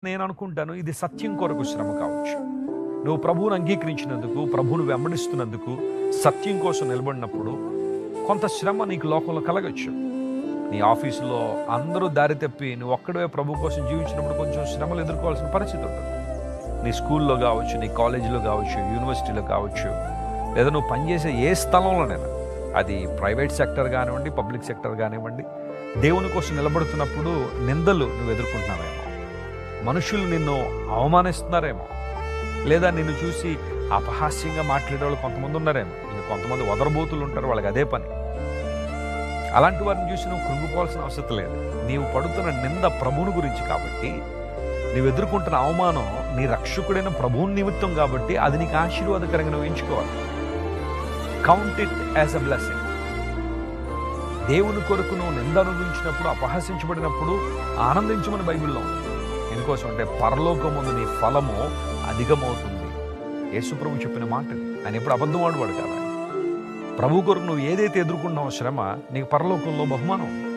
నేను అనుకుంటాను ఇది సత్యం కొరకు శ్రమ కావచ్చు. నువ్వు ప్రభువును అంగీకరించినందుకు, ప్రభువును వెంబడిస్తున్నందుకు, సత్యం కోసం నిలబడినప్పుడు కొంత శ్రమ నీకు లోకంలో కలగచ్చు. నీ ఆఫీసులో అందరూ దారి తప్పి నువ్వు ఒక్కడే ప్రభు కోసం జీవించినప్పుడు కొంచెం శ్రమలు ఎదుర్కోవాల్సిన పరిస్థితి ఉంటుంది. నీ స్కూల్లో కావచ్చు, నీ కాలేజీలో కావచ్చు, యూనివర్సిటీలో కావచ్చు, లేదా నువ్వు పనిచేసే ఏ స్థలంలోనైనా, అది ప్రైవేట్ సెక్టర్ కానివ్వండి, పబ్లిక్ సెక్టర్ కానివ్వండి, దేవుని కోసం నిలబడుతున్నప్పుడు నిందలు నువ్వు ఎదుర్కొంటున్నావేమో, మనుషులు నిన్ను అవమానిస్తున్నారేమో, లేదా నిన్ను చూసి అపహాస్యంగా మాట్లాడే వాళ్ళు కొంతమంది ఉన్నారేమో, ఇంకా కొంతమంది వదరబోతులు ఉంటారు, వాళ్ళకి అదే పని. అలాంటి వారిని చూసి నువ్వు కృంగిపోవాల్సిన అవసరం లేదు. నీవు పడుతున్న నింద ప్రభువుని గురించి కాబట్టి, నీవు ఎదుర్కొంటున్న అవమానం నీ రక్షకుడైన ప్రభువుని నిమిత్తం కాబట్టి అది నీకు ఆశీర్వాదకరంగా నువ్వు ఎంచుకోవాలి. Count it as a blessing. దేవుని కొరకు నువ్వు నింద అనుభవించినప్పుడు, అపహసించబడినప్పుడు ఆనందించమని బైబిల్లో ఉంది. ఎందుకోసం అంటే పరలోకమందు నీ ఫలము అధికమవుతుంది. యేసు ప్రభు చెప్పిన మాట. ఆయన ఎప్పుడు అబద్ధం ఆడువాడు కదా. ప్రభు కొరకు నువ్వు ఏదైతే ఎదుర్కొన్నావో శ్రమ, నీకు పరలోకంలో బహుమానం ఉంది.